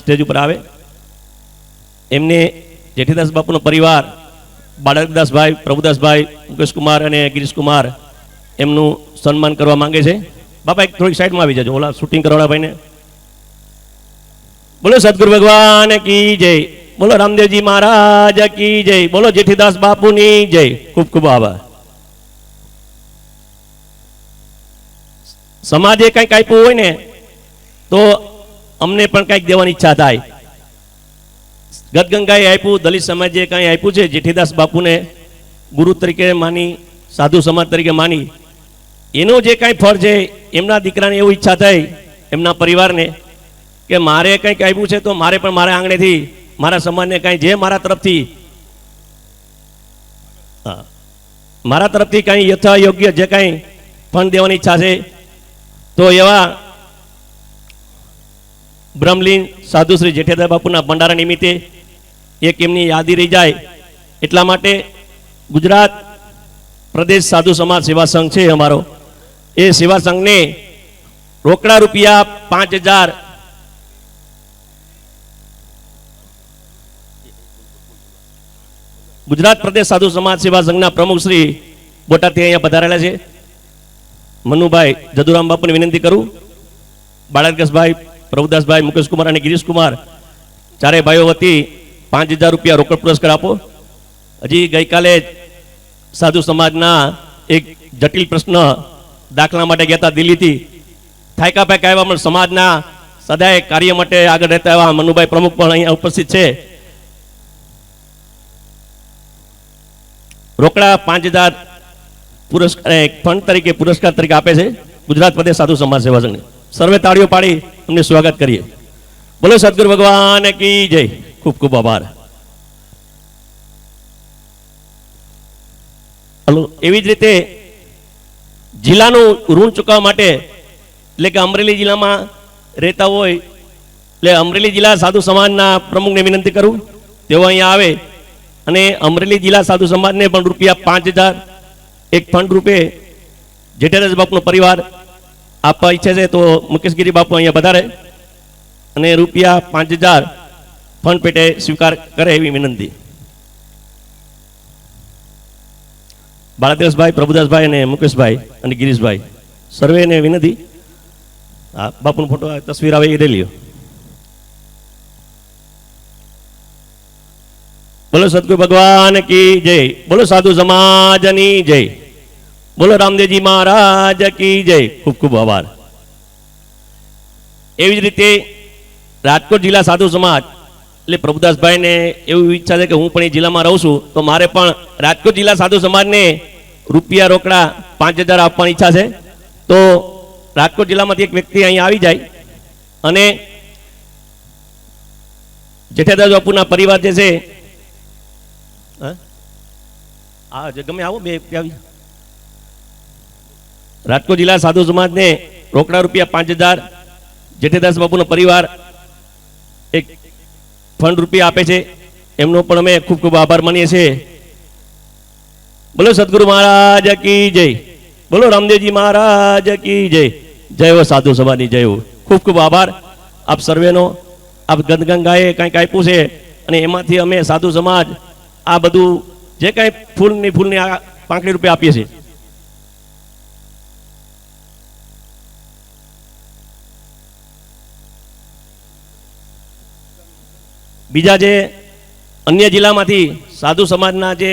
Stage ઉપર આવે. એમને જેઠીદાસ બાપુનો પરિવાર બાળકદાસભાઈ, પ્રભુદાસભાઈ, મુકેશકુમાર અને ગિરીશકુમાર એમનું સન્માન કરવા માંગે છે. બાપા એક થોડીક સાઈડમાં આવી જજો, ઓલા શૂટિંગ કરવાના ભાઈને. બોલો સદગુરુ ભગવાન કી જય, બોલો રામદેવજી મહારાજ કી જય, બોલો જેઠીદાસ બાપુની જય. ખૂબ ખૂબ આભાર. સમાજે કંઈક આપ્યું હોય ને તો અમને પણ કંઈક દેવાની ઈચ્છા થાય. ગદગંગાએ આપ્યું, દલિત સમાજે કંઈ આપ્યું છે, જેઠીદાસ બાપુને ગુરુ તરીકે માની, સાધુ સમાજ તરીકે માની, એનું જે કાંઈ ફળ છે એમના દીકરાને એવું ઈચ્છા થઈ, એમના પરિવારને, કે મારે કંઈક આપ્યું છે તો મારે પણ મારા આંગણેથી મારા સમાજને કાંઈ જે મારા તરફથી કાંઈ યથા યોગ્ય જે કાંઈ ફંડ દેવાની ઈચ્છા છે તો એવા બ્રહ્મલીન સાધુ શ્રી જેઠીદાસ બાપુના ભંડારા નિમિત્તે એક એમની યાદી રહી જાય એટલા માટે ગુજરાત પ્રદેશ સાધુ સમાજ સેવા સંઘ છે અમારો, એ સેવા સંઘને રોકડા રૂપિયા 5,000 ગુજરાત પ્રદેશ સાધુ સમાજ સેવા સંઘના પ્રમુખ શ્રી બોટાદથી અહીંયા પધારેલા છે. મનુભાઈ જદુરામ બાપુને વિનંતી કરું, બાળકદાસભાઈ, પ્રભુદાસભાઈ, મુકેશકુમાર અને ગિરીશકુમાર ચારેય ભાઈઓ વતી 5,000 રૂપિયા રોકડ પુરસ્કાર આપો. હજી ગઈકાલે સાધુ સમાજના એક જટિલ પ્રશ્ન દાખલા માટે ગયા હતા દિલ્હીથી, થાયકા પાયકા આવ્યા, પણ સમાજના સદાય કાર્ય માટે આગળ રહેતા એવા મનુભાઈ પ્રમુખ પણ અહીંયા ઉપસ્થિત છે. રોકડા 5,000 પુરસ્કાર ફંડ તરીકે પુરસ્કાર તરીકે આપે છે ગુજરાત પ્રદેશ સાધુ સમાજ સેવા સંઘ. સર્વે તાળીઓ પાડી અમને સ્વાગત કરીએ. બોલો સદગુરુ ભગવાન કી જય. ખૂબ ખૂબ આભાર. હલો, એવી જ રીતે જિલ્લાનું ઋણ ચૂકવવા માટે, એટલે કે અમરેલી જિલ્લામાં રહેતા હોય એટલે અમરેલી જિલ્લા સાધુ સમાજના પ્રમુખને વિનંતી કરું તેઓ અહીંયા આવે અને અમરેલી જિલ્લા સાધુ સમાજને પણ રૂપિયા 5,000 એક ફંડ રૂપે જેઠીદાસ બાપુનો પરિવાર આપવા ઈચ્છે છે તો મુકેશગીરી બાપુ અહીંયા પધારે અને રૂપિયા 5,000 ફંડ પેટે સ્વીકાર કરે એવી વિનંતી. બાળકદાસભાઈ, પ્રભુદાસભાઈ અને મુકેશભાઈ અને ગિરીશભાઈ સર્વેને વિનંતી. હા, બાપુનો ફોટો તસવીર આવે એ લઈ લ્યો. બોલો સદગુરુ ભગવાન કી જય, બોલો સાધુ સમાજની જય, બોલો રામદેવજી મહારાજ કી જય. ખૂબ ખૂબ આભાર. એવી જ રીતે રાજકોટ જિલ્લા સાધુ સમાજ, એટલે પ્રભુદાસભાઈને એવી ઈચ્છા છે કે હું પણ એ જિલ્લામાં રહું છું તો મારે પણ રાજકોટ જિલ્લા સાધુ સમાજને રૂપિયા રોકડા 5,000 આપવાની ઈચ્છા છે. તો રાજકોટ જિલ્લામાંથી એક વ્યક્તિ અહીંયા આવી જાય અને જેઠીદાસ બાપુના પરિવાર જે છે, હા ગમે આવો બે આવી, રાજકોટ જિલ્લા સાધુ સમાજને રોકડા રૂપિયા 5,000 જેઠીદાસ બાપુનો પરિવાર એક ફંડ રૂપિયા આપે છે, એમનો પણ અમે ખૂબ ખૂબ આભાર માનીએ છીએ. બોલો સદગુરુ મહારાજ કી જય, બોલો રામદેવજી મહારાજ કી જય. જય હો સાધુ સમાજની જય હો. ખૂબ ખૂબ આભાર આપ સર્વેનો. આપ ગદગંગાએ કંઈક આપ્યું છે અને એમાંથી અમે સાધુ સમાજ આ બધું જે કંઈ ફૂલની આ પાંખડી રૂપિયા આપીએ છીએ. બીજા જે અન્ય જિલ્લામાંથી સાધુ સમાજના જે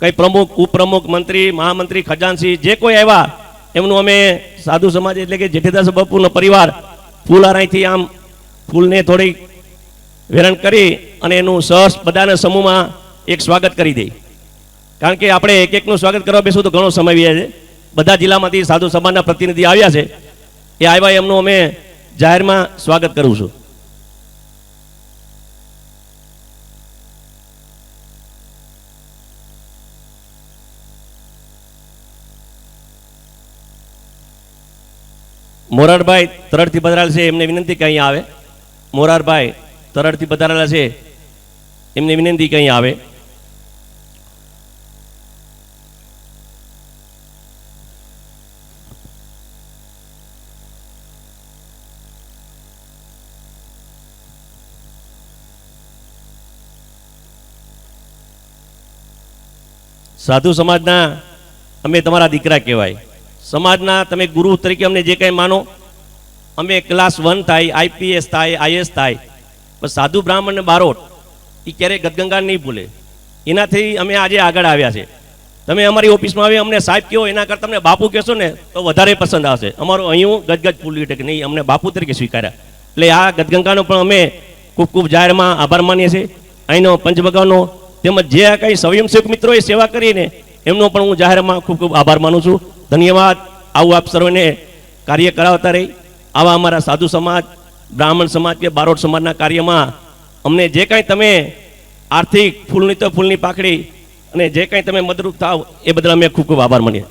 કંઈ પ્રમુખ, ઉપપ્રમુખ, મંત્રી, મહામંત્રી, ખજાનસી જે કોઈ આવ્યા એમનું અમે સાધુ સમાજ એટલે કે જેઠીદાસ બાપુનો પરિવાર ફૂલ આરાઈથી આમ ફૂલને થોડી વેરણ કરી અને એનું સહર્ષ બધાના સમૂહમાં એક સ્વાગત કરી દે. કારણ કે આપણે એક એકનું સ્વાગત કરવા બેસું તો ઘણો સમય વ્યાજ છે. બધા જિલ્લામાંથી સાધુ સમાજના પ્રતિનિધિ આવ્યા છે, એ આવ્યા એમનું અમે જાહેરમાં સ્વાગત કરું છું. મોરારભાઈ તરડથી પધારેલા છે, એમને વિનંતી કે અહીંયા આવે. મોરારભાઈ તરડથી પધારેલા છે, એમને વિનંતી કે અહીંયા આવે. સાધુ સમાજના અમે તમારા દીકરા કહેવાય, સમાજના તમે ગુરુ તરીકે અમને જે કંઈ માનો. અમે ક્લાસ 1 થાય, આઈપીએસ થાય, આઈએસ થાય, પણ સાધુ બ્રાહ્મણ ને બારોટ એ ક્યારેય ગદગંગા નહીં ભૂલે. એનાથી અમે આજે આગળ આવ્યા છે. તમે અમારી ઓફિસમાં આવી અમને સાહેબ કહો એના કરતાં તમને બાપુ કહેશો ને તો વધારે પસંદ આવશે. અમારું અહીં ગદગદ ફૂલી ઉઠે કે નહીં, અમને બાપુ તરીકે સ્વીકાર્યા. એટલે આ ગદગંગાનો પણ અમે ખૂબ ખૂબ જાહેરમાં આભાર માનીએ છીએ. અહીંનો પંચભગવાનનો તેમજ જે કંઈ સ્વયંસેવક મિત્રોએ સેવા કરીને એમનો પણ હું જાહેરમાં ખૂબ ખૂબ આભાર માનું છું. ધન્યવાદ. આવું આપ સર્વને કાર્ય કરાવતા રહી. આવા અમારા સાધુ સમાજ, બ્રાહ્મણ સમાજ કે બારોટ સમાજના કાર્યમાં અમને જે કાંઈ તમે આર્થિક ફૂલની તો ફૂલની પાકડી અને જે કાંઈ તમે મદદરૂપ થાવ એ બદલ અમે ખૂબ ખૂબ આભાર માનીએ.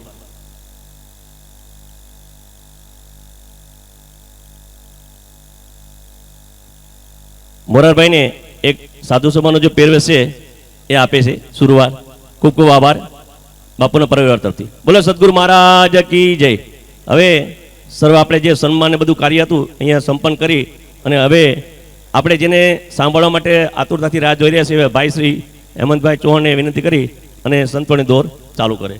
મોરારભાઈને એક સાધુ સભાનો જે પહેરવેશ છે એ આપે છે શરૂઆત. ખૂબ ખૂબ આભાર બાપુના પરિવાર તરફથી. બોલો સદગુરુ મહારાજ કી જય. હવે સર્વ આપણે જે સન્માન બધું કાર્ય હતું અહીંયા સંપન્ન કરી અને હવે આપણે જેને સાંભળવા માટે આતુરતાથી રાહ જોઈ રહ્યા છીએ ભાઈ શ્રી હેમંતભાઈ ચૌહાણને વિનંતી કરી અને સંતોની દોર ચાલુ કરે.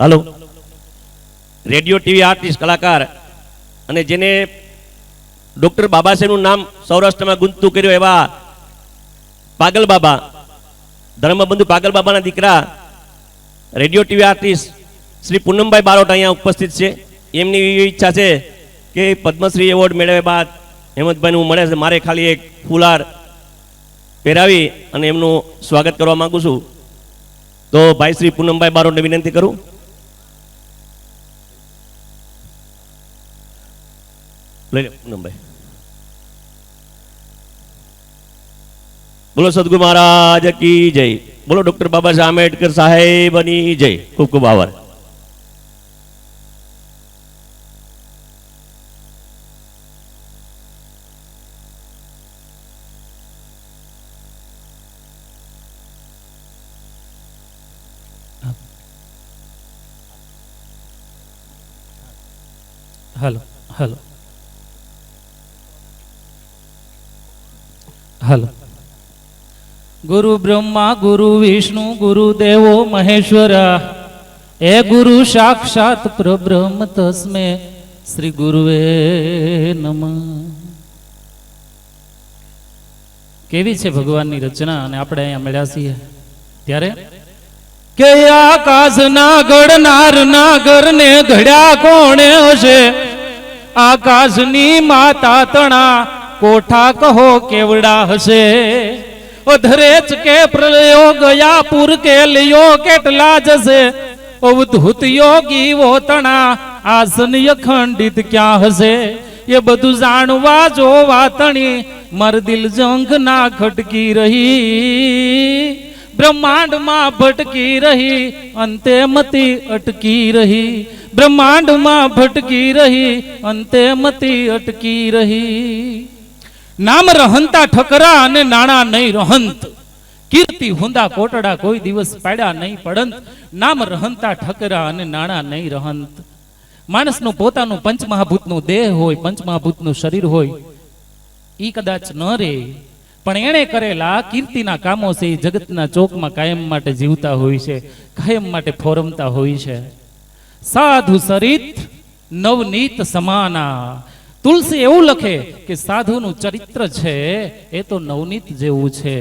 હાલો, રેડિયો ટીવી આર્ટિસ્ટ કલાકાર અને જેને ડૉક્ટર બાબા સાહેબનું નામ સૌરાષ્ટ્રમાં ગુંજતું કર્યું એવા પાગલ બાબા, ધર્મબંધુ પાગલ બાબાના દીકરા radio TV artist Shri Poonambhai Barot અહીંયા ઉપસ્થિત છે. એમની એવી ઈચ્છા છે કે પદ્મશ્રી એવોર્ડ મેળવ્યા બાદ હેમંતભાઈનું મળે છે, મારે ખાલી એક ફૂલહાર પહેરાવી અને એમનું સ્વાગત કરવા માગું છું. તો ભાઈ શ્રી પૂનમભાઈ બારોટને વિનંતી કરું. લઈ લે પૂનમભાઈ. બોલો સદગુરુ મહારાજ કી જય. બોલો ડોક્ટર બાબા સાહેબ આંબેડકર સાહેબની જય. ખૂબ ખૂબ આભાર. Hello hello hello. गुरु ब्रह्मा गुरु विष्णु गुरु देवो महेश्वर ए गुरु साक्षात परब्रह्म तस्मै श्री गुरुवे नमः. केवी छे भगवाननी रचना અને આપણે અહીંયા મળ્યા છીએ ત્યારે કે આકાશના ઘડનારના ઘરને ઘડ્યા કોણે હશે? આકાશની માતા તણા કોઠા કહો કેવડા હશે? ધરેચ કે પ્રલયો ગયા પુર કે લિયો કેટલા જશે? અવધૂત યોગી વો તણા આસન અખંડિત ક્યાં હશે? એ બધું જાણવા જોવા તણી મર દિલ જંગ ના ખટકી રહી, ब्रह्मांड मां भटकी रही अंते मती अटकी रही, ब्रह्मांड मां भटकी रही अंते मती अटकी रही. नाम रहंता ठकरा अने नाणा नहीं रहंत, कीर्ति हुंदा कोटड़ा कोई दिवस पाड्या नहीं पड़ंत. नाम रहंता ठकरा अने नाणा नहीं रहंत. मानसनु पोतानु पंचमहाभूतनु देह होय, पंचमहाभूतनु शरीर होय, ई कदाच न रे, पण एणे करेला कीर्तिना कामो से जगतना चौकमां कायम माटे जीवता होय छे, कायम माटे फोरमता होय छे. साधु सरित नवनीत समाना. तुलसी एवुं लखे के साधुनुं चरित्र छे ए तो नवनीत जेवुं छे.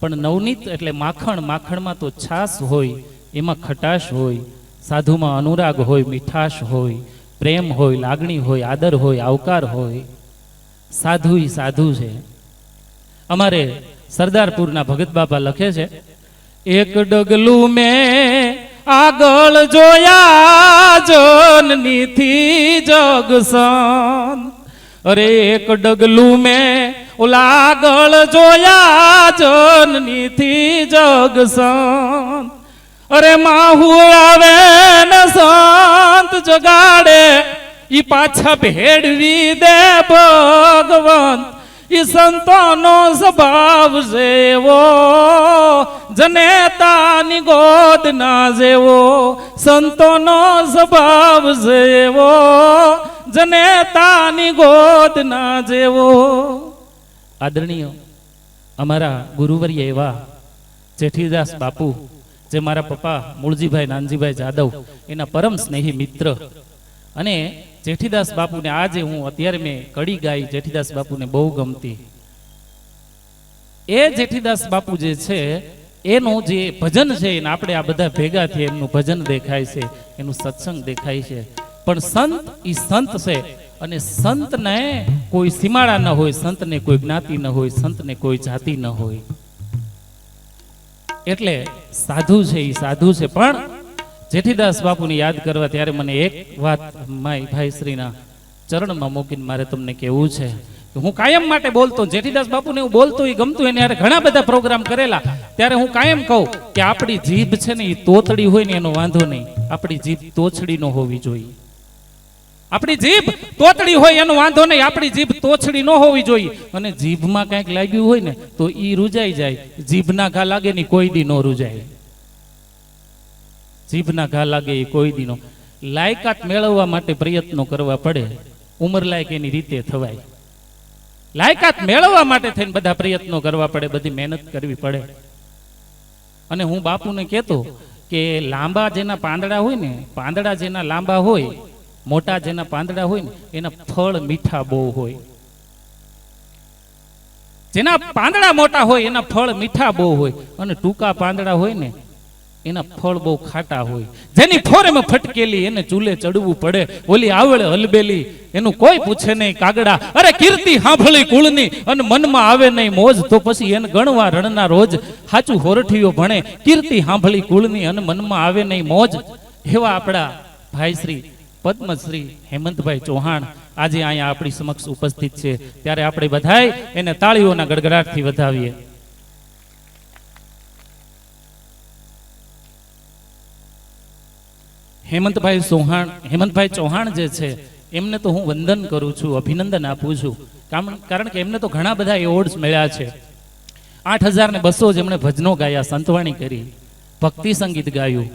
पण नवनीत एटले माखण, माखणमां तो छास होय, एमां खटाश होय. साधुमां अनुराग होय, मीठाश होय, प्रेम होय, लागणी होय, आदर होय, आवकार होय. साधु ही साधु छे. अमारे सरदारपुरना भगत बाबा लखे छे, एक डगलू में आगळ जोया जननी थी जगसन. अरे एक डगलू में ओला आगळ जोया जननी थी जगसन. અરે માહુ આવે ને સંત જગાડે ઈ પાછા ભેળવી દે ભગવંત ઈ સંતોનો સ્વભાવ જેવો જનેતાની ગોદ ના જેવો સંતોનો સ્વભાવ જેવો જનેતાની ગોદ ના જેવો. આદરણીય અમારા ગુરુવર્ય એવા જેઠીદાસ બાપુ, જે મારા પપ્પા મૂળજીભાઈ નાનજીભાઈ જાદવ એના પરમ સ્નેહી મિત્ર, અને જેઠીદાસ બાપુને આજે હું અત્યારે મેં કડી ગાઈ જેઠીદાસ બાપુને બહુ ગમતી. એ જેઠીદાસ બાપુ જે છે એનું જે ભજન છે એને આપણે આ બધા ભેગા થઈએ એમનું ભજન દેખાય છે, એનું સત્સંગ દેખાય છે. પણ સંત ઈ સંત છે, અને સંતને કોઈ સીમાડા ન હોય, સંતને કોઈ જ્ઞાતિ ન હોય, સંતને કોઈ જાતિ ન હોય. એટલે સાધુ છે ઈ સાધુ છે. પણ જેઠીદાસ બાપુને યાદ કરવા ત્યારે મને એક વાત માય ભાઈશ્રીના ચરણમાં મૂકીને મારે તમને કહેવું છે કે હું કાયમ માટે બોલતો જેઠીદાસ બાપુને હું બોલતો એ ગમતું, એને યારે ઘણા બધા પ્રોગ્રામ કરેલા, ત્યારે હું કાયમ કહું કે આપણી જીભ છે ને એ તોતડી હોય ને એનો વાંધો નહીં, આપણી જીભ તોછડી ન હોવી જોઈએ. આપણી જીભ તોતડી હોય એનો વાંધો નહીં, આપણી જીભ તોછડી ન હોવી જોઈએ. અને જીભમાં કંઈક લાગ્યું હોય ને તો ઈ રૂજાઈ જાય. જીભના ઘા લાગે ને કોઈ દી ન રૂજાય. જીભના ઘા લાગે એ કોઈ દી નો. લાયકાત મેળવવા માટે પ્રયત્નો કરવા પડે, ઉંમર લાયક એની રીતે થવાય. લાયકાત મેળવવા માટે થઈને બધા પ્રયત્નો કરવા પડે, બધી મહેનત કરવી પડે. અને હું બાપુને કહેતો કે લાંબા જેના પાંદડા હોય ને, પાંદડા જેના લાંબા હોય, મોટા જેના પાંદડા હોય ને એના ફળ મીઠા બહુ હોય. જેના પાંદડા મોટા હોય એના ફળ મીઠા બહુ હોય, અને ટૂંકા પાંદડા હોય ને એના ફળ બહુ ખાટા હોય. જેની ફોરેમાં ફટકેલી એને ચૂલે ચડવું પડે, ઓલી આવડે હલબેલી એનું કોઈ પૂછે નહીં કાગડા. અરે કીર્તિ સાંભળી કુળની અને મનમાં આવે નહીં મોજ, તો પછી એને ગણવા રણના રોજ. સાચું હોરઠીઓ ભણે કીર્તિ સાંભળી કુળની અને મનમાં આવે નહીં મોજ. એવા આપણા ભાઈ શ્રી પદ્મશ્રી હેમંતભાઈ ચૌહાણ આજે અહીંયા આપણી સમક્ષ ઉપસ્થિત છે, ત્યારે આપણે બધાય એને તાળીઓના ગડગડાટથી વધાવીએ. હેમંતભાઈ ચૌહાણ જે છે એમને તો હું વંદન કરું છું, અભિનંદન આપું છું. કારણ કે એમને તો ઘણા બધા એવોર્ડ્સ મળ્યા છે. 8200 જેમણે ભજનો ગાયા, સંતવાણી કરી, ભક્તિ સંગીત ગાયું.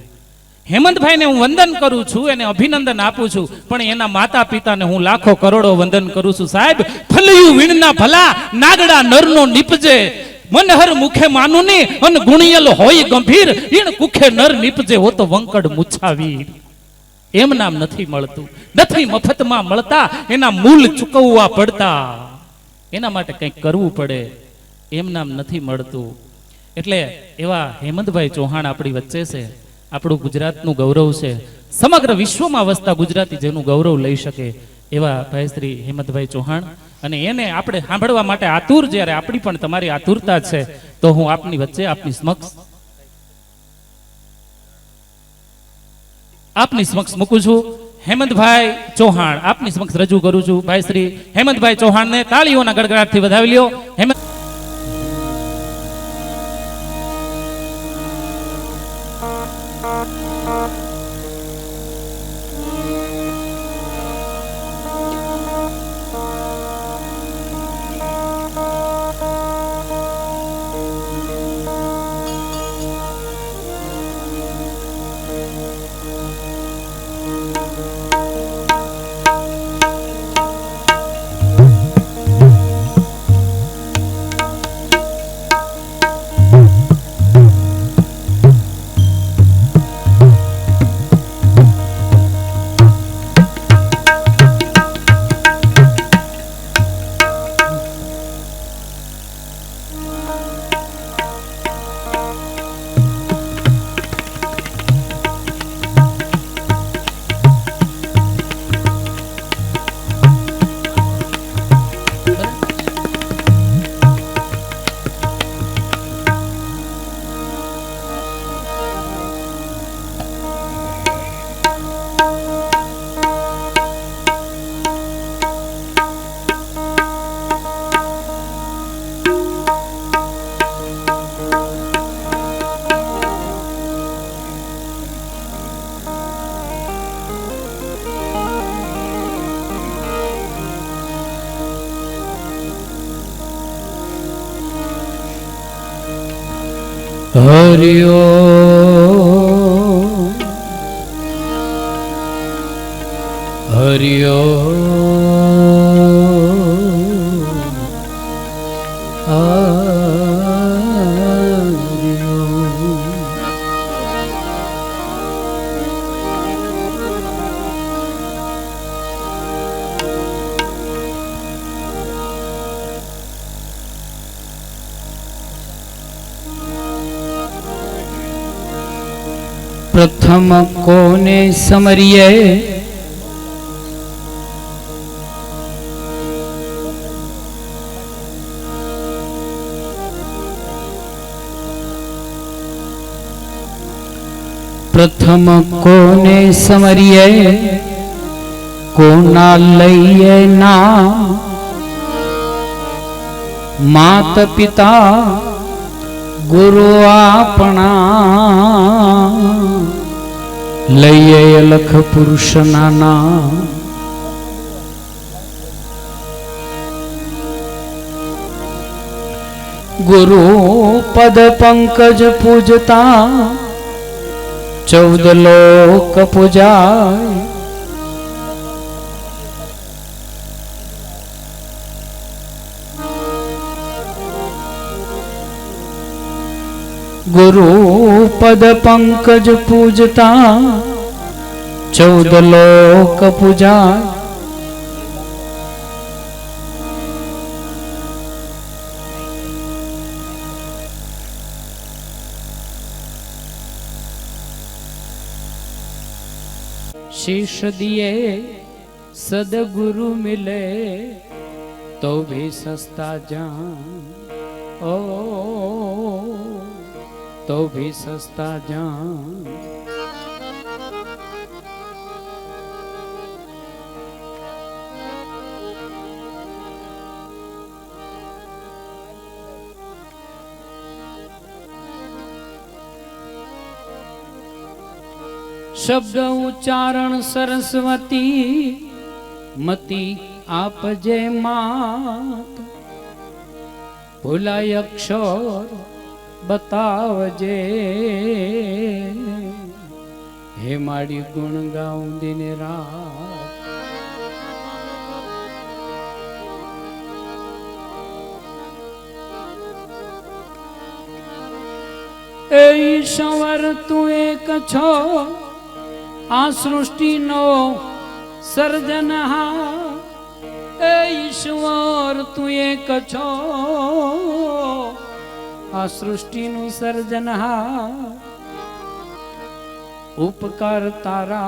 હેમંતભાઈને હું વંદન કરું છું, એને અભિનંદન આપું છું. પણ એના માતા પિતાને હું લાખો કરોડો વંદન કરું છું. સાહેબ, ફલ્યું વીણના ભલા નાગડા નરનો નીપજે, મનહર મુખે માનુની અને ગુણિયલ હોય ગંભીર, ઈણ કુખે નર નીપજે હો તો વંકડ મુછાવીર. એમ નામ નથી મળતું, નથી મફતમાં મળતા, એના મૂલ ચૂકવવા પડતા, એના માટે કંઈક કરવું પડે, એમ નામ નથી મળતું. એટલે એવા હેમંતભાઈ ચૌહાણ આપણી વચ્ચે છે. આપણું ગુજરાતનું ગૌરવ છે. સમગ્ર વિશ્વમાં વસતા ગુજરાતી જેનું ગૌરવ લઈ શકે એવા ભાઈ શ્રી હેમંતભાઈ ચૌહાણ, અને એને આપણે સાંભળવા માટે આતુર, જ્યારે આપણી પણ તમારી આતુરતા છે, તો હું આપની વચ્ચે આપની સમક્ષ મૂકું છું. હેમંતભાઈ ચૌહાણ આપની સમક્ષ રજૂ કરું છું. ભાઈ શ્રી હેમંતભાઈ ચૌહાણને તાળીઓના ગડગડાટથી વધાવી લ્યો. હેમંત હરિ ઓમ હરિ ઓમ હરિ ઓમ. પ્રથમ કોને સમરીએ પ્રથમ કોને સમરીએ કોના લઈએ ના માત પિતા ગુરુ આપણા લઈએ અલખ પુરુષ નાના. ગુરુ પદ પંકજ પૂજતા 14 લોક પૂજાય. ગુરુ પદ પંકજ પૂજતા 14 લોક પૂજાય. शीश दिए सदगुरु मिले तो भी सस्ता जान. ओ तो भी सस्ता जान. शब्द उच्चारण सरस्वती मती आपजे मात. भूलाय अक्षर बतावजे हे माड़ी गुण गाऊं दिन रात. ए ईश्वर तू एक छो आ सृष्टि नो सर्जनहार. ए ईश्वर तू एक छो आ सृष्टि नु सर्जनहार. उपकार तारा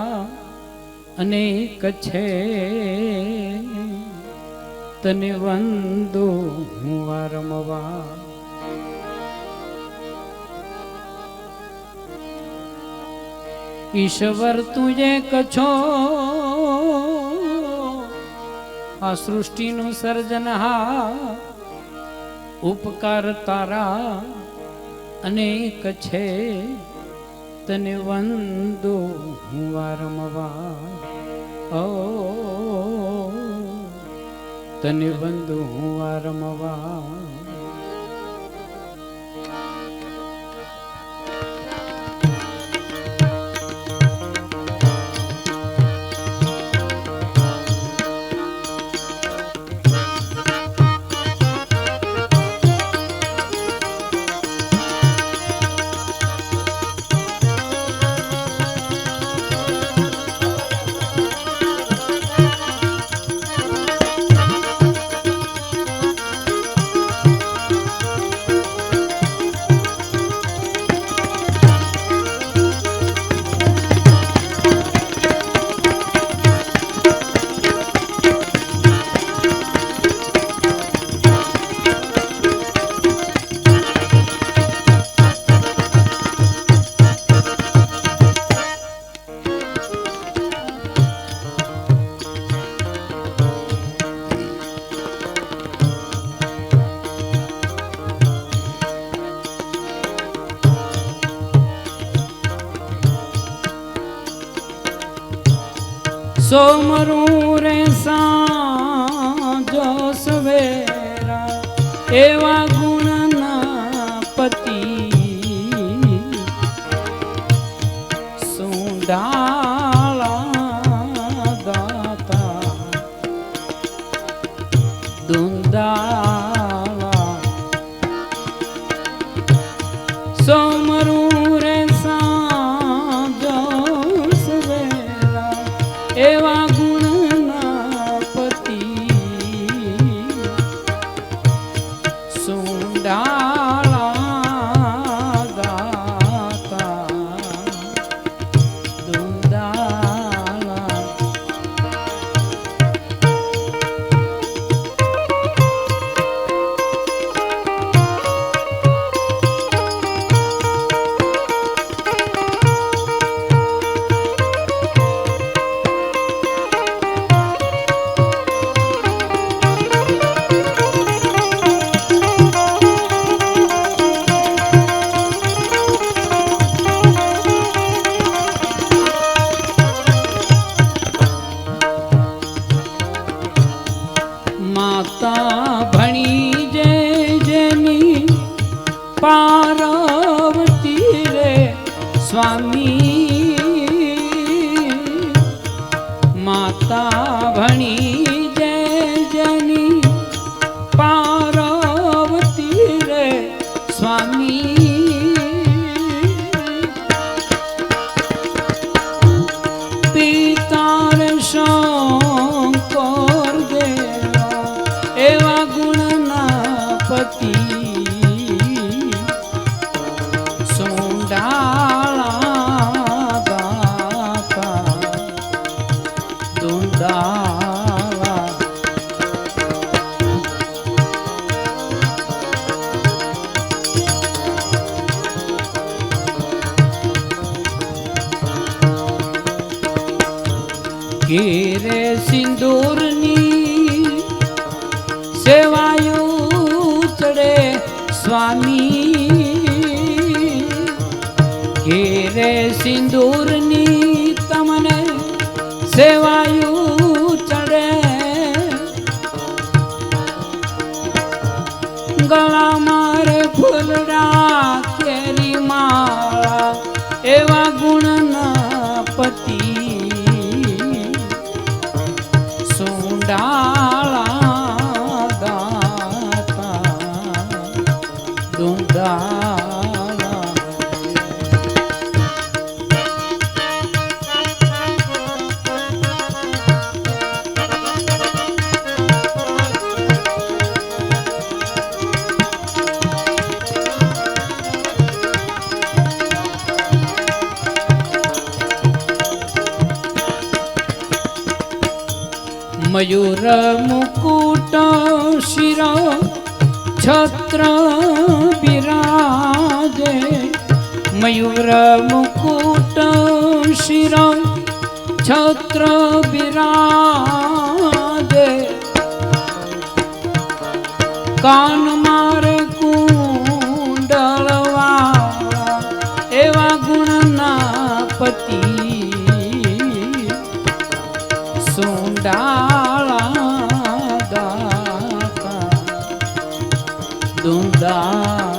अनेक छे तने वंदो हूँ वारंवार. ईश्वर तुझे कछो आ सृष्टि नु सर्जनहार. उपकार तारा अनेक छे तने वंदो हूँ वारंवार. ओ तने वंदो हूँ वारंवार. सोमरू रे सांजो सवेरा एवा गुण ना पति સોમરું રે સાંજો સવેરા એવા ગુણના પતિ સુંડાળા ગાતા દુંદાળા માતા ભણી જે જેની પાર્વતી રે સ્વામી માતા ભણી જે જેની પાર્વતી રે સ્વામી પિતા રે શંકર દેવા એવા ગુણના પતિ સુંડાળા ગાતા દુંદાળા ઘેરે સિંદૂરની સેવાયું ચડે સ્વામી ઘેરે સિંદૂરની તમને સેવાયું ચડે ગળા મારે ફૂલડા કેરી માળા એવા ગુણના પતિ સુંડાળા ગાતા દુંદાળા મયુર મુકુટ શિર છત્ર બિરાજે મયુર મુકુટ શિર છત્ર બિરાજે કાન મારે કુંડળવાળા એવા ગુણના પતિ સુંડાળા ગાતા દુંદાળા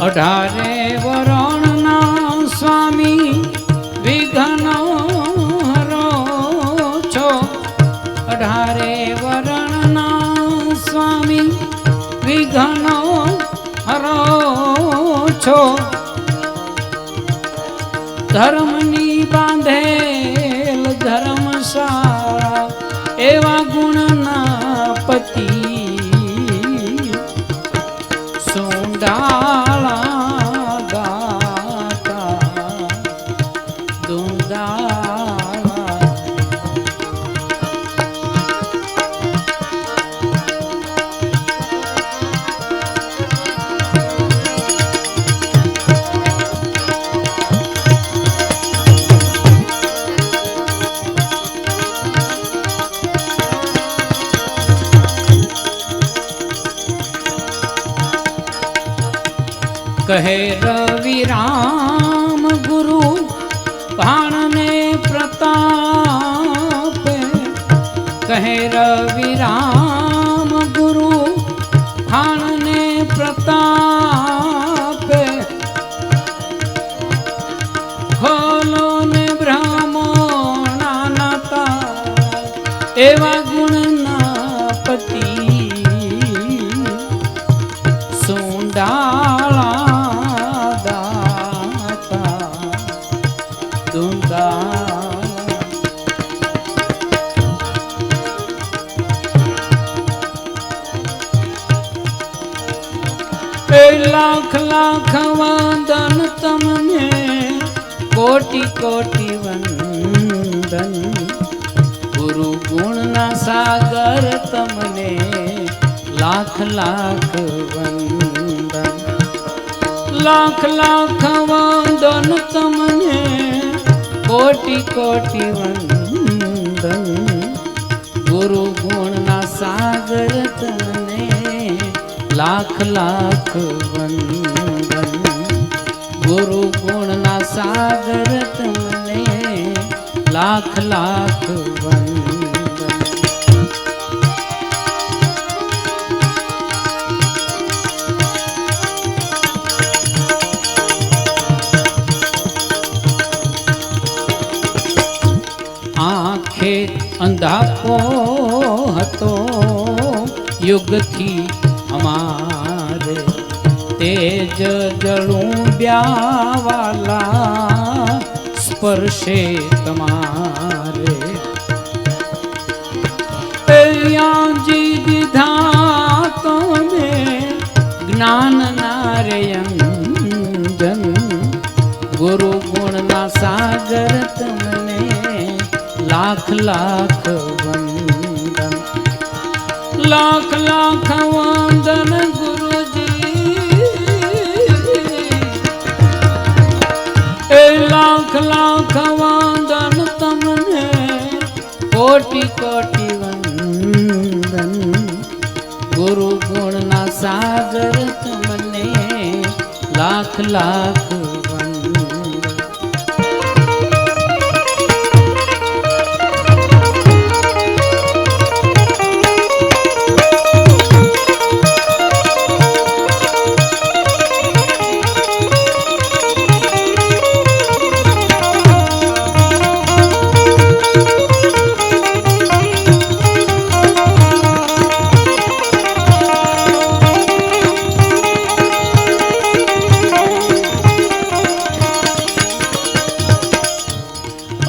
અઢારે વરણના સ્વામી વિઘ્ન હરો છો અઢારે વરણના સ્વામી વિઘ્ન હરો છો ધર્મની બાંધેલ ધર્મશાળા એવા ગુણના પતિ સુંડાળા ગાતા દુંદાળા કહે રવિ રામ ગુરુ ભાણને પ્રતાપે, કહે રવિ રામ ગુરુ ભાણને પ્રતાપે, ખોલો ને બ્રાહ્મણા નાતા એવા ગુણના પતિ સુંડાળા દાતા દુંદા. એ લાખ લાખ વંદન તમને, કોટી કોટી વંદન, ગુરુ ગુણના સાગર તમને લાખ લાખ વંદન. લાખ લાખ વંદન તમને, કોટી કોટી વંદન, ગુરુ ગુણના સાગર તમને લાખ લાખ વંદન, ગુરુ ગુણના સાગર તમને લાખ લાખ વંદન. આંખે અંધાપો હતો યુગથી અમારે, તેજ જળું બ્યાવાલા સ્પર્શે તમારે. જી દીધા તમે જ્ઞાન નારયંજન, ગુરુ ગુણના સાગર તમને લાખ લાખ વંદન. લાખ લાખ વંદન ગુરુજી, એ લાખ લાખ વંદન તમને, કોટી કોટી વંદન, ગુરુ ગુણના સાગર તમને લાખ લાખ વંદન.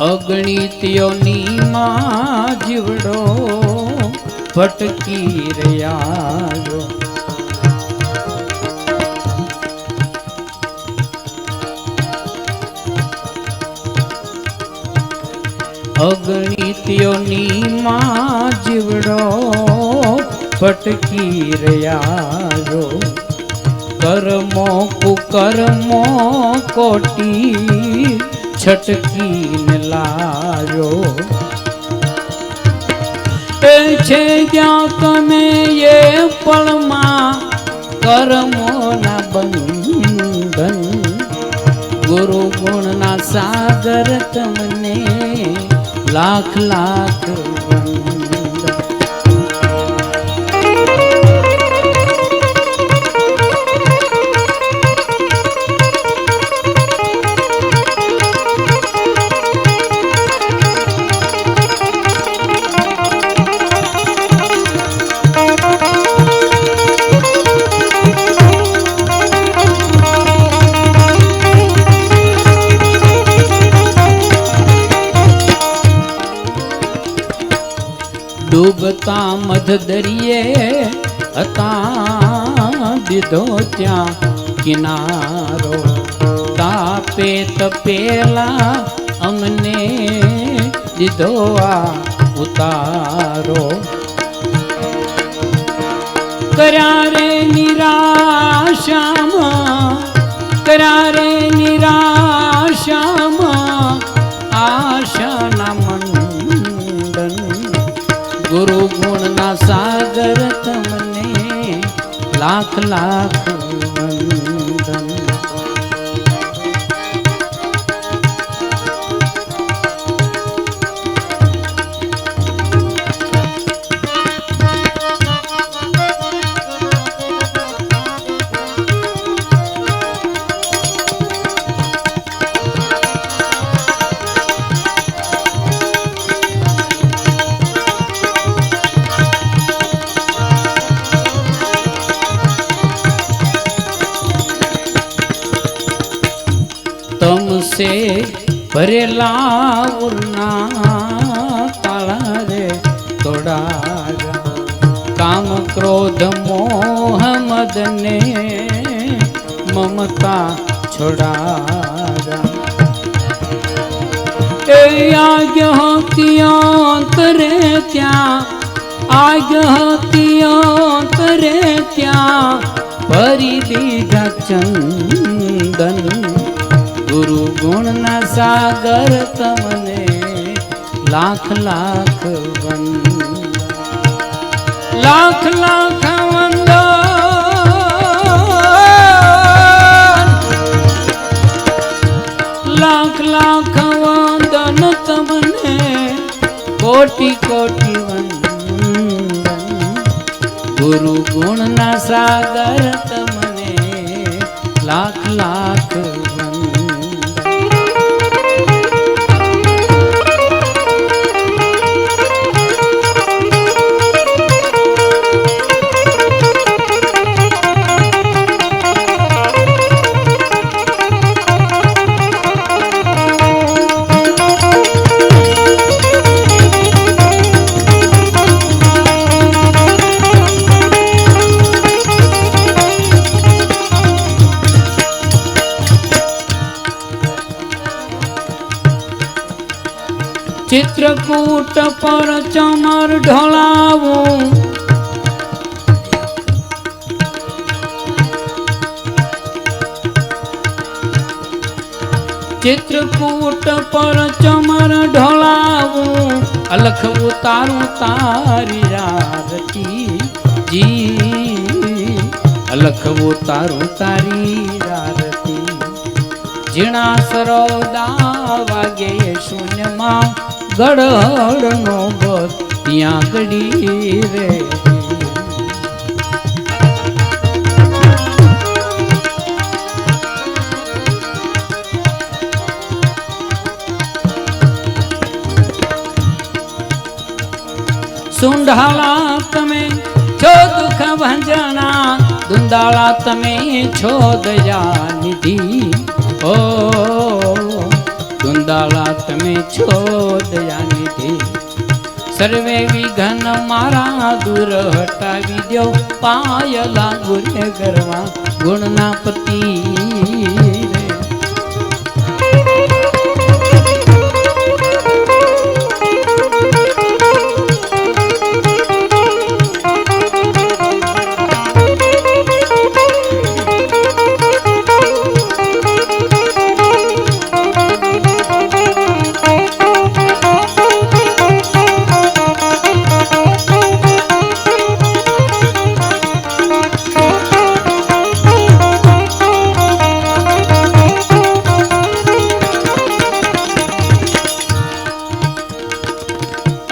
અગણિતયોની માં જીવડો ભટકી રહ્યો, અગણિતયોની માં જીવડો ભટકી રહ્યો, કર્મો કુકર્મો કોટી છટકીને લાયો. એ છે ક્યાં તમે એ પળમાં કર્મોના બંધન, ગુરુ ગુણના સાગર તમને લાખ લાખ વંદન. ડૂબતા મધ દરિયે હતા દીધો ત્યાં કિનારો, તાપે તપેલા અમને દીધો આ ઉતારો. કર્યા રે નિરાશામાં, કર્યા રે નિરાશામાં આશાના મંડન, ગુરુ ગુણના સાગર તમને લાખ લાખ વંદન. से भरेला उरना ताला रे तोड़ा काम क्रोध मोह मद ने ममता छोड़ा आज्ञातियांतरे ત્યાં आज्ञातियांतरे ત્યાં ભરી દીધા ચંદન ગુરુ ગુણના સાગર તમને લાખ લાખ વંદન લાખ લાખ વંદન લાખ લાખ વંદન તમને કોટી કોટી વંદન ગુરુ ગુણના સાગર તમને લાખ લાખ વંદન चित्रकूट पर चमर ढोलाऊं चित्रकूट पर चमर ढोलाऊं अलख उतारूं तारी आरती जी अलख उतारूं तारी आरती जीणा सरोदा वागे शून्यમાં ગડનો બસ ત્યાં ગડી રે સુંઢાળા તમે છો દુઃખ ભંજના દુંદાળા તમે છો દયા નિધિ ઓ દુંદાળા તમે છો દયાનિધિ સર્વે વિઘ્ન મારા દૂર હટાવી દો પાયલા ગુને કરવા ગુણના પતિ રે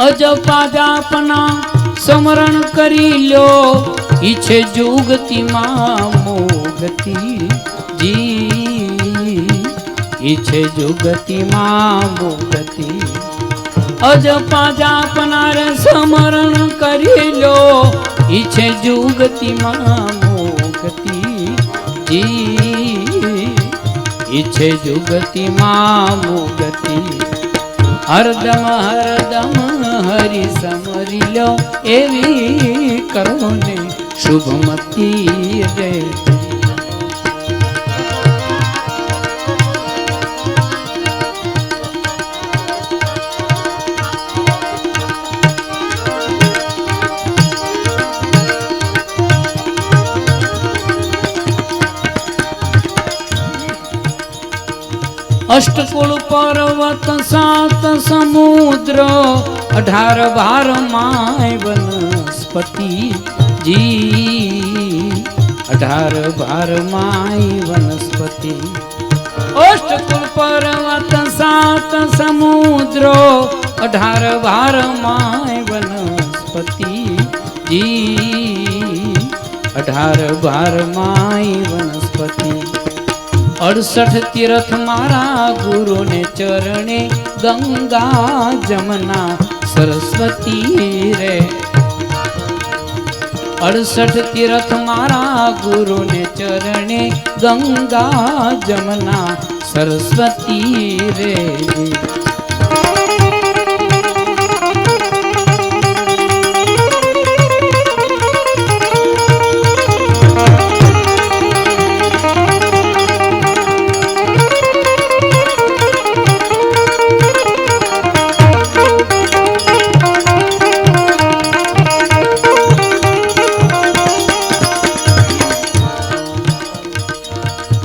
અજપા જાપના સ્મરણ કરી લ્યો ઈચ્છે જુગતિમાં મોગતિ જી ઈચ્છે જુગતિમાં મોગતિ અજપા જાપના રે સ્મરણ કરી લ્યો ઈચ્છે જુગતિમાં મોગતિ જી ઈચ્છે જુગતિમાં મોગતિ હરદમ હરદમ હરિ સમરી લો એવી કરો ને શુભમતી રે અષ્ટકુળ પર્વત સાત સમુદ્ર 18 બાર માય વનસ્પતિ જી 18 બાર માય વનસ્પતિ અષ્ટકુળ પર્વત સાત સમુદ્ર 18 બાર માય વનસ્પતિ જી 18 બાર માય વનસ્પતિ 68 તીર્થ મારા ગુરુ ને ચરણે ગંગા જમના સરસ્વતી રે 68 तीर्थ मारा गुरु ने चरणे गंगा जमुना सरस्वती रे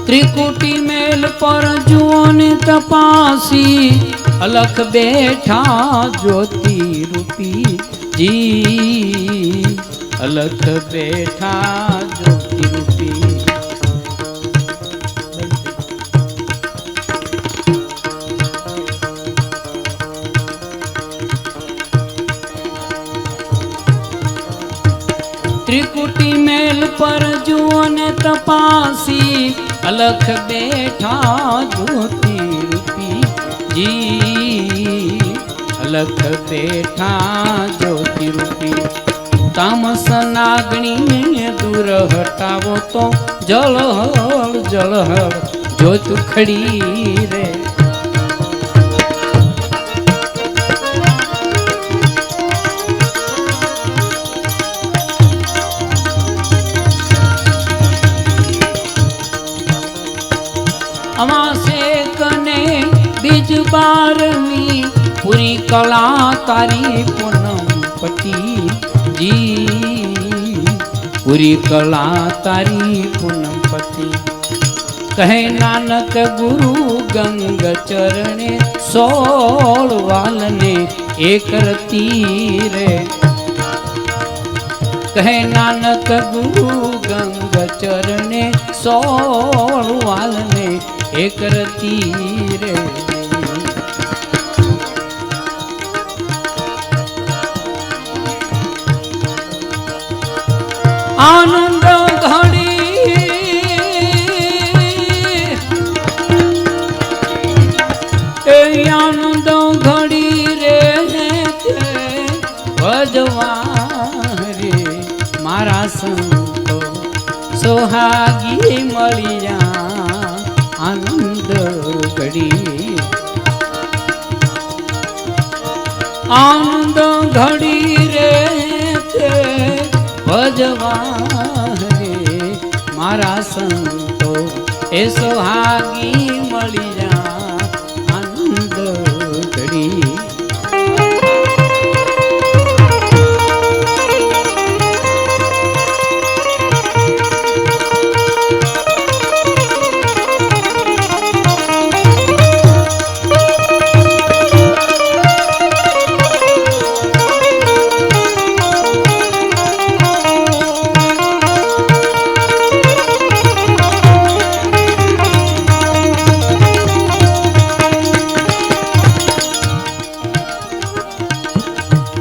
त्रिकुटी मेल पर जुओन तपासी अलख बैठा ज्योति रूपी जी अलख बैठा ज्योति रूपी त्रिकुटी मेल पर जुओन तपासी अलख बैठा ज्योति रूपी जी अलख बैठा ज्योति रूपी तामस नागणी ने दूर हटावो तो जलहल जलहल ज्योत खड़ी रे अमासे कने बीज बारमी पूरी कला तारी पूनम पति जी पूरी कला तारी पूनम पति कहे नानक गुरु गंग चरणे 16 वालने एक रती रे कहे नानक गुरु गंग चरणे 16 वालने एक रती रे आनंद घड़ी ए आनंद घड़ी रे भजवा रे मारा संतो सोहागी मलिया आनंद घड़ी आनंद घड़ी रे भजवा रे मारा संतो ए सोहागी मलिया आनंद घड़ी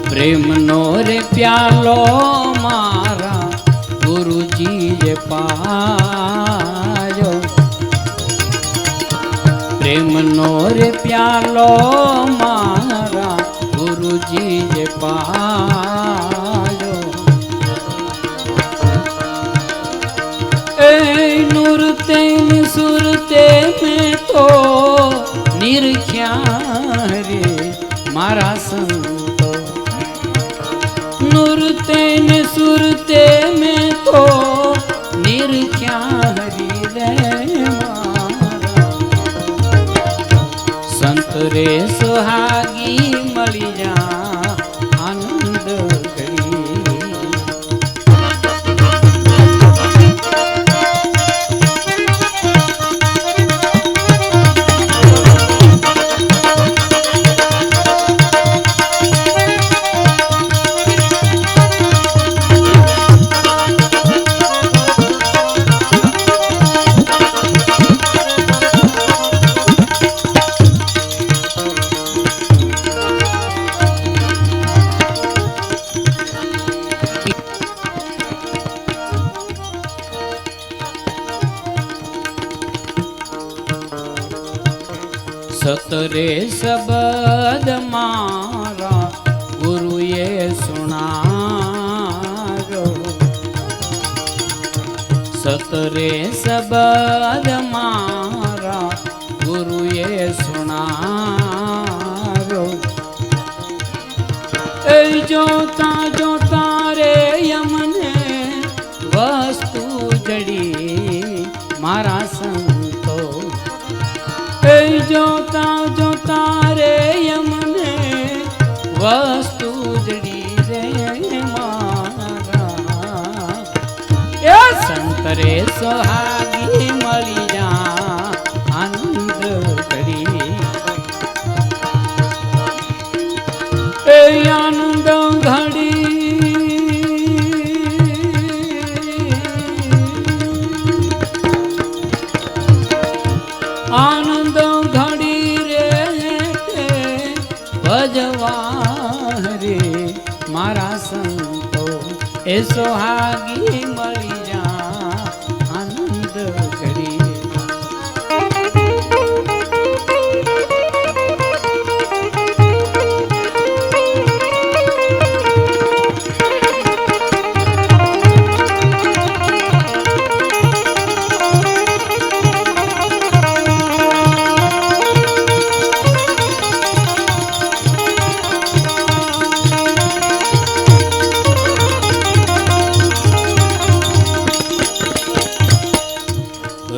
प्रेम नो रे प्यालो मारा गुरुजी जे पायो प्रेम नो रे प्यालो मारा गुरुजी जे पायो ए नूरते सुरते में तो निरख्या रे मारा संतो नूरते ने सुरते में तो निरख्या हरि रे मारा संत रे सुहागी मलिया आनंद घड़ी सतरे शब्द मारा गुरु ये सुनारो સતરે શબ્દ મારા ગુરુએ સુણાવ્યો. એ જોતા જોતા રે યમને વસ્તુ જડી મારા સંતો. એ જોતા જોતા રે યમને વસ્તુ જડી રે મારા. એ સંતરે સોહાગી મળી જા આનંદ કરી. એ આનંદ ઘડી આનંદ ઘડી રે ભજવા રે મારા સંતો. એ સોહાગી મળી જા આનંદ કરી.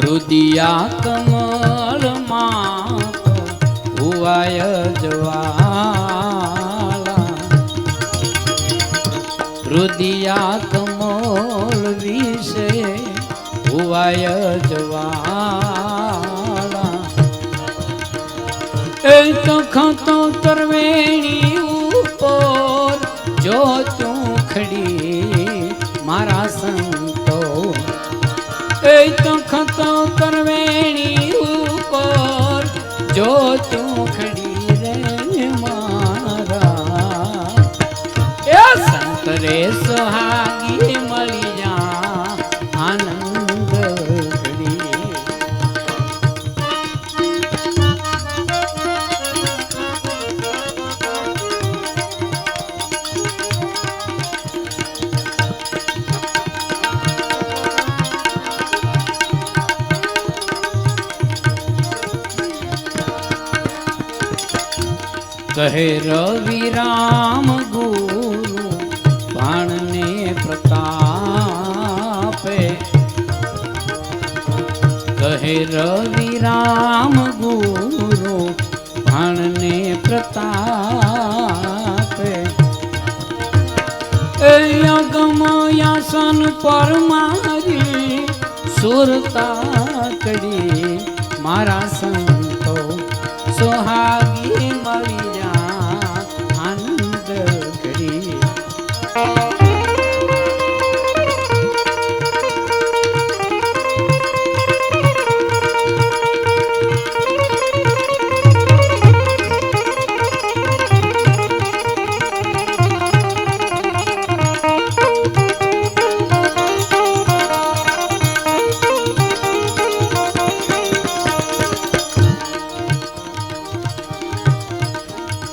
રુદિયા કમળ માં હુવાય જવાલા. રુદિયા કમળ વિશે હુવાય જવાલા. એ તો ખતો તરવેણી ઉપર જો તું ખડી મારા સંતો. એ તો ખતો કરવેણી ઉપર જો તું ખડી રે મારા. એ સંતરે સોહાગી મળી જા આનંદ ઘડી. કહે રવિ રામ ગુરુ ભાણને પ્રતાપે. કહે રવિ રામ ગુરુ ભાણને પ્રતાપે. એ અગમ યાસન પર મારી સુરતા કડી મારા સંતો. સોહાગી મળી જા આનંદ કરી.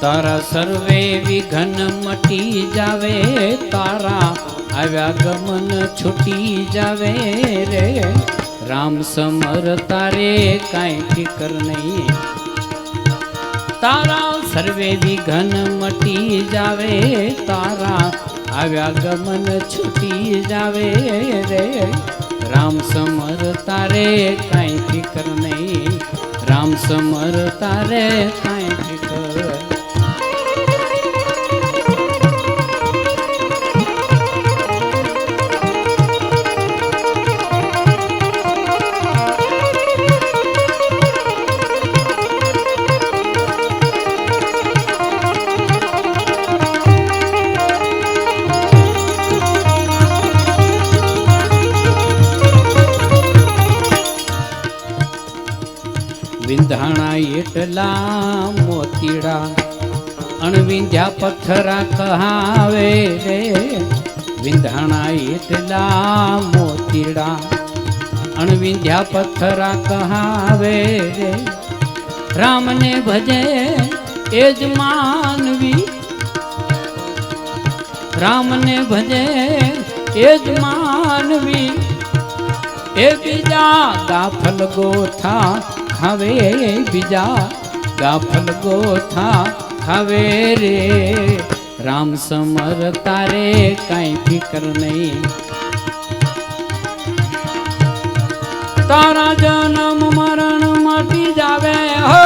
તારા સર્વે વિઘન મટી જાવે. તારા આવ્યા ગમન છૂટી જાવે રે. રામ સમર તારે કાંઈ ફિકર નહીં. તારા સર્વે વિઘન મટી જાવે. તારા આવ્યા ગમન છૂટી જાવે રે. રામ સમર તારે કાંઈ ફિકર નહીં. રામ સમર તારે કાંઈ ફિકર. વિંધાણા એટલા મોતીડા અણવિંધ્યા પથ્થરા કહાવે રે. વિંધાણા એટલા મોતીડા અણવિંધ્યા પથ્થરા કહાવે રે. રામને ભજે એ જ માનવી. રામને ભજે એ જ માનવી. એ બીજા ગાફલ ગોથા ખાવે બીજા ગાફલ ગોથા ખાવે રે રામ સમર તારે કાંઈ ફિકર નહીં તારા જન્મ મરણ મટી જાવે હો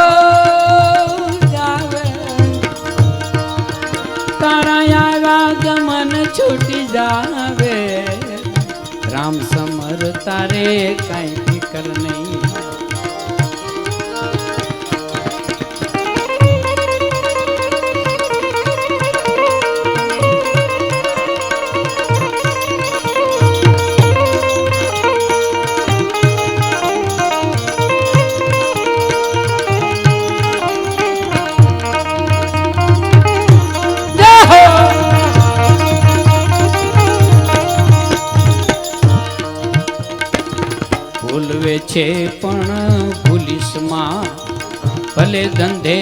જાવે તારા આવ્યા ગમન છૂટી જાવે રામ સમર તારે કાંઈ ફિકર નહીં ભૂલવે છે પણ ભૂલીશ માં ભલે ધંધે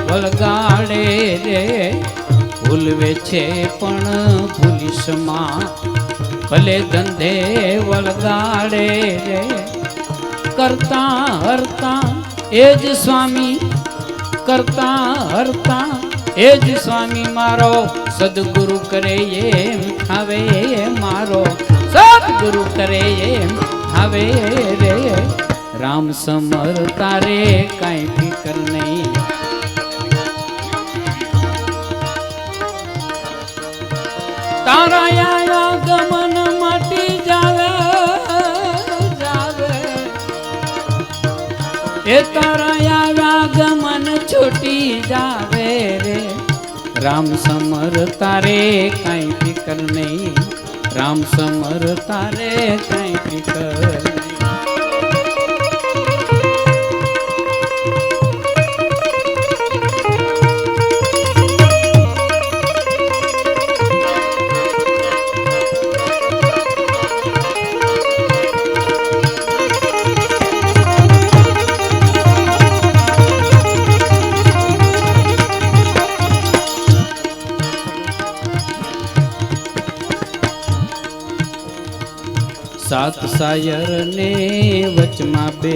વળગાડે રે ભૂલવે છે પણ ભૂલીશ માં ભલે ધંધે વળગાડે રે કરતા હરતા એ જ સ્વામી કરતા હરતા એ જ સ્વામી મારો સદગુરુ કરે એમ ખાવે મારો સદગુરુ કરે એમ હવે રે રામ સમર તારે કાંઈ ફિકર નહીં તારા આયા ગમન મટી જાવે જાવે એ તારા આયા ગમન છૂટી જાવે રે રામ સમર તારે કાંઈ ફિકર નહીં રામ સમર તારે કાંઈ ફિકર નહીં સાત સાયર ને વચમાં બે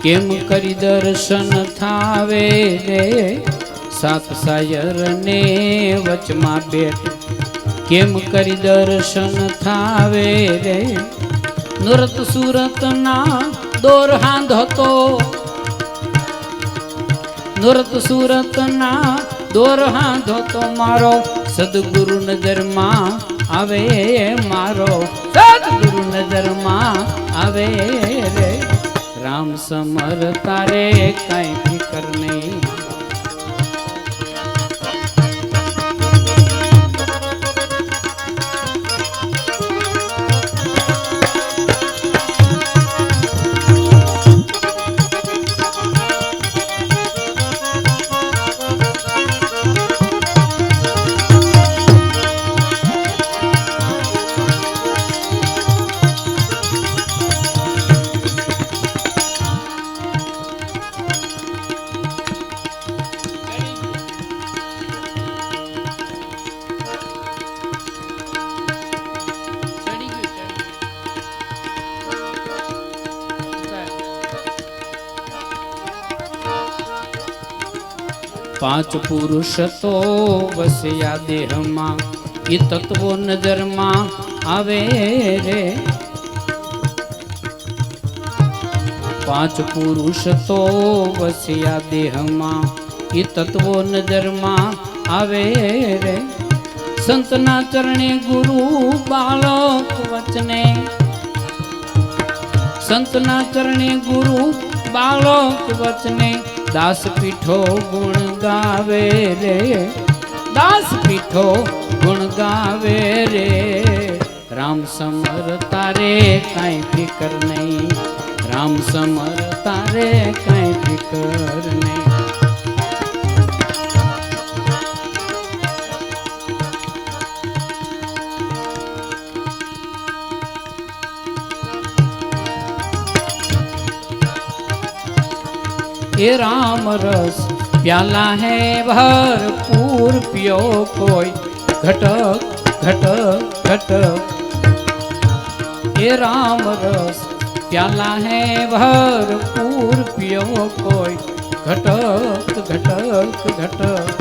કેમ કરી દર્શન થાવે રે સાત સાયર ને વચમાં બેઠ કેમ કરી દર્શન થાવે રે નુરત સુરત ના દોર હાંધતો નુરત સુરત ના દોર હાંધતો મારો સદગુરુ નજરમાં આવે મારો સદગુરુ નજરમાં આવે રે રામ સમર તારે કાંઈ ફિકર નહીં પાંચ પુરુષ તો વસ્યા દેહમાં એ તત્વો નજરમાં આવે રે પાંચ પુરુષ તો વસ્યા દેહમાં એ તત્વો નજરમાં આવે રે સંતના ચરણે ગુરુ બાળક વચને સંતના ચરણે ગુરુ બાળક વચને દાસ પીઠો ગુણ ગાવે રે દાસ પીઠો ગુણ ગાવે રે રામ સમર તારે કાંઈ ફિકર નહીં રામ સમર તારે કાંઈ ફિકર નહીં ये राम रस प्याला है भरपूर पियो कोई घटक घटक घटक ये राम रस प्याला है भरपूर पियो कोई घटक घटक घटक।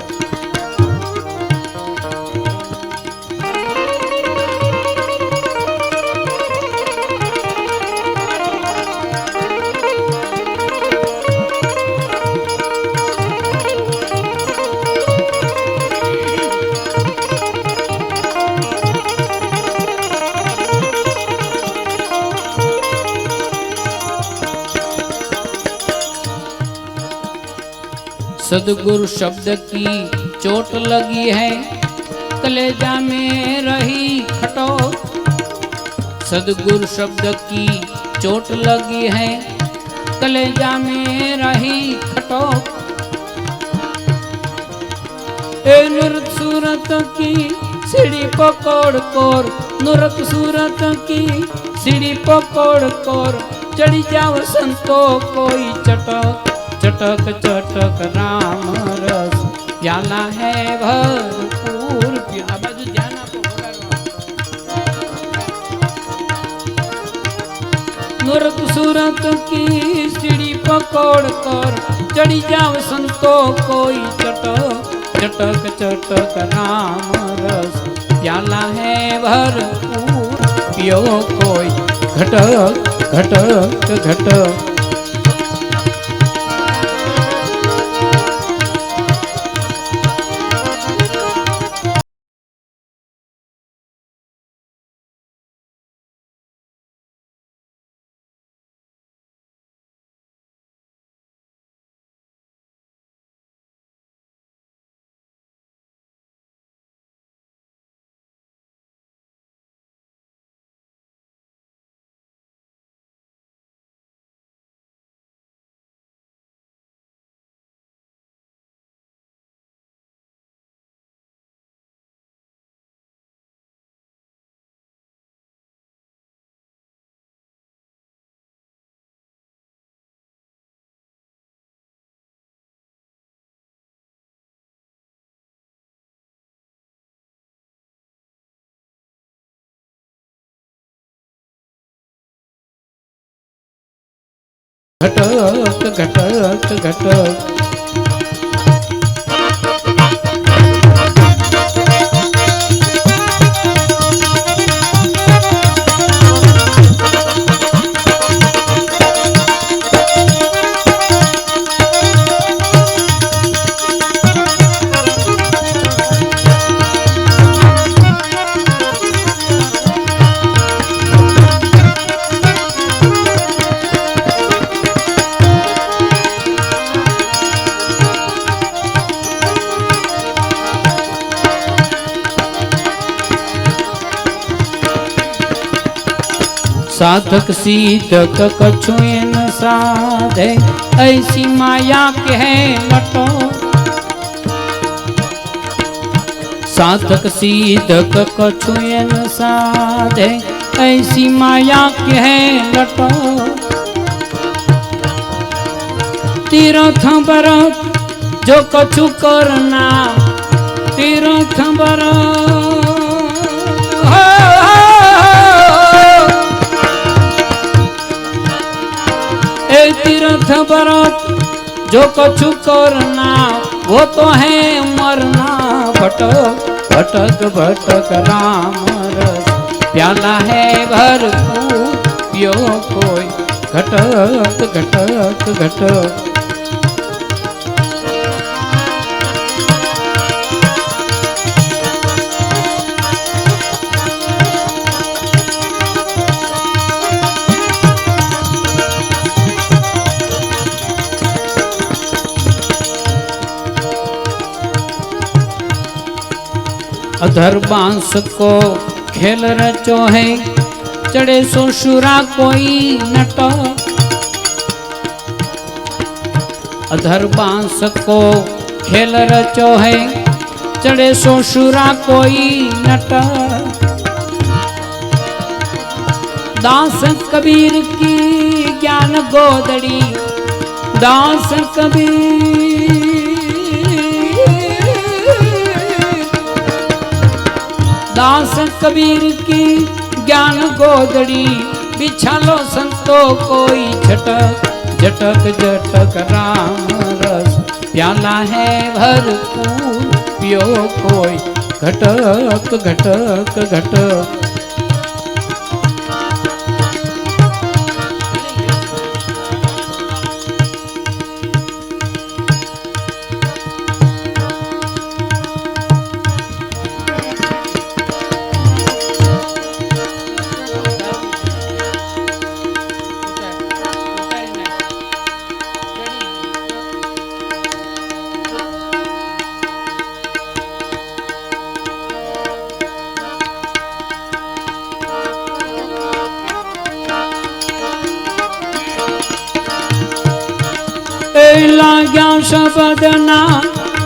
सदगुरु शब्द की चोट लगी है कलेजा में रही खटोक। सदगुरु शब्द की चोट लगी है कलेजा में रही खटोक। ए नृत सूरत की सीढ़ी पकड़ कोर, नृत सूरत की सीढ़ी पकड़ कोर, चढ़ी जाओ संतो कोई चटक चटक चटक राम रस प्याला है भरपूर। आ बाजू ध्यान आपो नृत सूरत की सीढ़ी पकड़ कर चढ़ी जाओ संतो कोई चटक चटक चटक राम रस प्याला है भरपूर पियो कोई घटक घटक घटक। घटक घटक घटक। साधक सीधक कछु न साधे ऐसी माया के है लटो। साधक सीधक कछु न साधे ऐसी माया के है लटो। तीर्थ बरत जो कछु करना तीर्थ बरत तीर्थ बरत जो कछु करना वो तो है मरना। भटक भटक भटक राम रस प्याला है भरपूर पियो कोई घटक घटक घटक। अधर बांस को खेल रचो है चढ़े ससुरा कोई नटो। अधर बांस को खेल रचो है चढ़े ससुरा कोई नटो। दास कबीर की ज्ञान गोदड़ी दास कबीर दास कबीर की ज्ञान गोदड़ी बिछालो संतो कोई झटक झटक झटक राम रस प्याला है भरपूर पियो कोई घटक घटक घटक। लाग्या शब्दना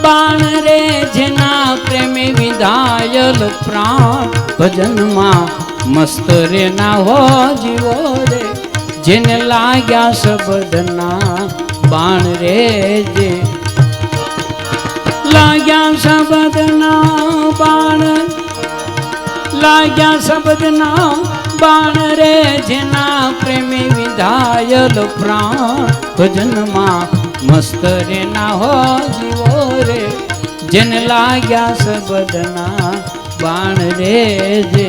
बाण रे जेना प्रेमे विधायल प्राण भजन मां मस्त रे ना हो जीवो रे जेने लाग्या शब्दना बाण रे जे लाग्या शब्दना बाण लाग्या शब्दना बाण रे जेना प्रेमे विधायल प्राण भजन मां मस्त रे ना हो जीवो रे जन लाग्या सबदना बाण रे जे।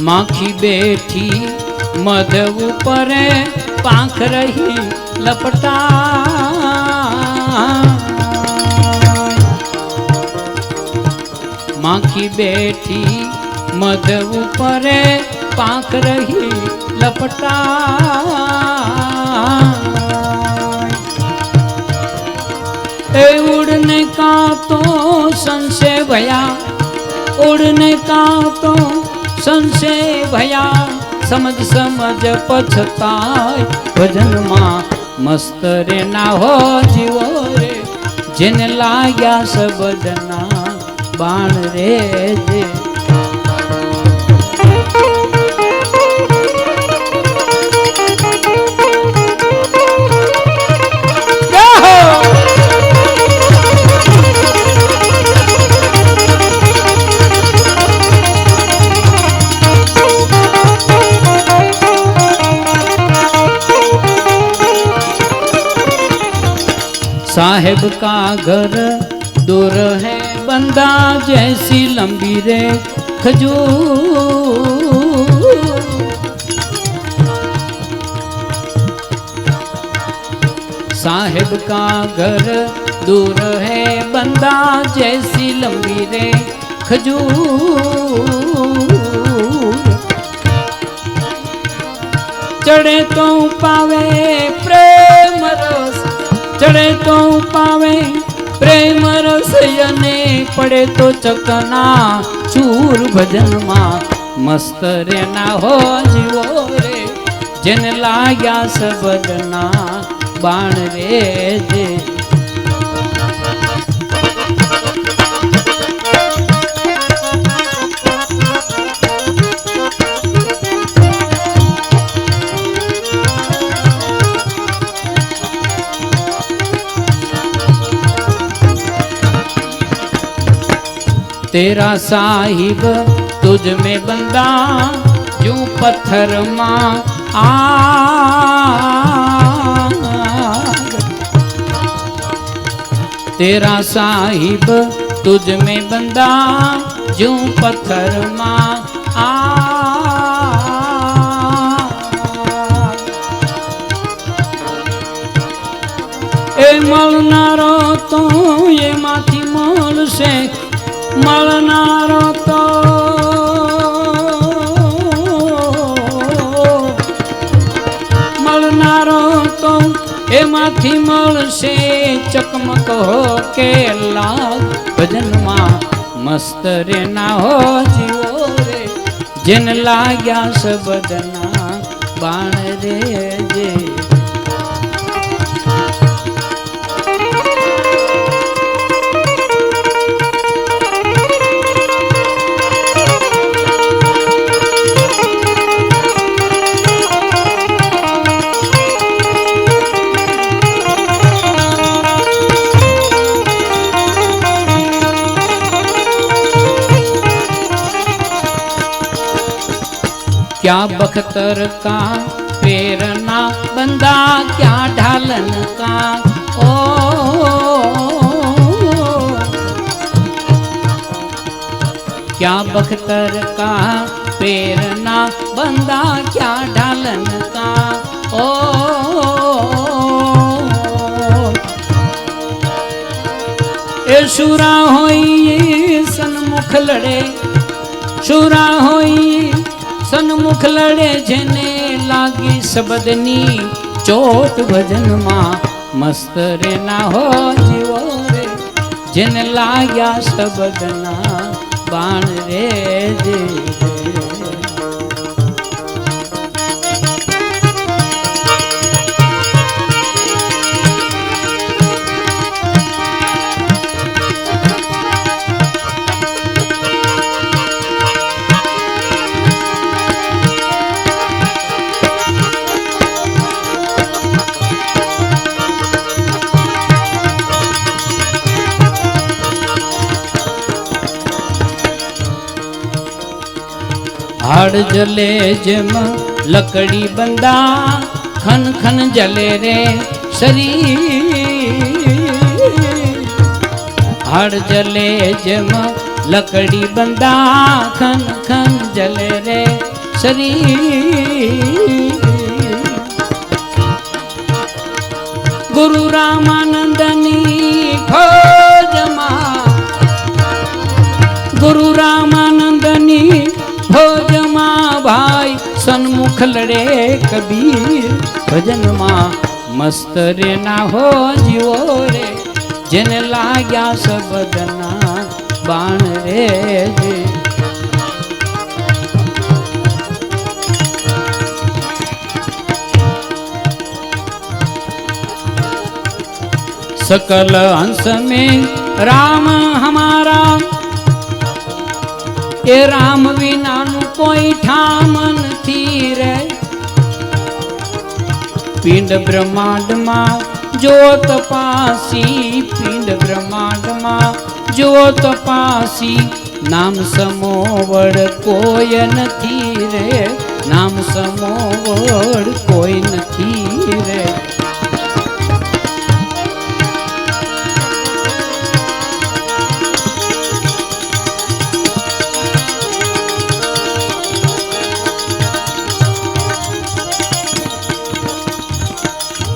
माखी बैठी मध ऊपर पाख रही लपटा माखी बैठी मध ऊपर पाख रही लपटा ए उड़ने का तो संशय भया उड़ने का तो संशय भया समझ समझ पछताय भजन मां मस्त रे ना हो जीवो रे जिन लाग्या सबदना बाण रे जे। साहेब का घर दूर है बंदा जैसी लंबी रे खजूर साहेब का घर दूर है बंदा जैसी लंबी रे खजूर चढ़े तो पावे प्रेम रस चढ़े तो पावे प्रेम रस यने पड़े तो चकना चूर भजन मां मस्त रे ना हो जीवो रे जन लाग्या सबदना बाण रे जे। तेरा साहिब तुझ में बंदा यूं पत्थर मां आग तेरा साहिब तुझ में बंदा यूं पत्थर मां आग ए मलनारो तो ये माथी मोल से मलनारो तो मलनारो तो एमाथी मलशे चकमक हो के लाग भजन मां मस्त रे ना हो जीवो रे जिन लाग्या सबदना बाण रे जे। क्या बख्तर का प्रेरणा बंदा क्या ढालन का ओ क्या बख्तर का प्रेरणा बंदा क्या ढालन का ओ ए शुरा होई सन्मुख लड़े शुरा होई सन्मुख लड़े जेने लागी शब्दनी चोट भजन मां मस्त रे ना हो जीवो रे जेने लाग्या शब्दना बाण रे जे हाड़ जले जम लकड़ी बंदा खन खन जले रे शरीर हाड़ जले जम लकड़ी बंदा खन खन जले रे शरीर गुरु रामानंदनी खोज मां गुरु रामानंदनी भोज मां भाई सन्मुख लड़े कबीर भजन मां मस्त रे ना हो जीवो रे जन लाग्या सबदना बाण रे जे सकल अंश में राम हमारा ए राम विनानु कोई ठामन थी रे पिंड ब्रह्मांड मां जोत पासी पिंड ब्रह्मांड मां जोत पासी नाम समोवड़ कोई नथी रे नाम समोवड़ कोई नथी रे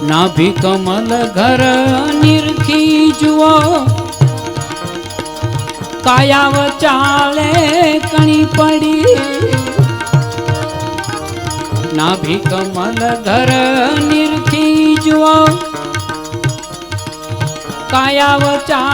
नाभि कमल घर निरखी जुओ कायाव चाले कणी पड़ी नाभि कमल घर निरखी जुओ कायाव चाले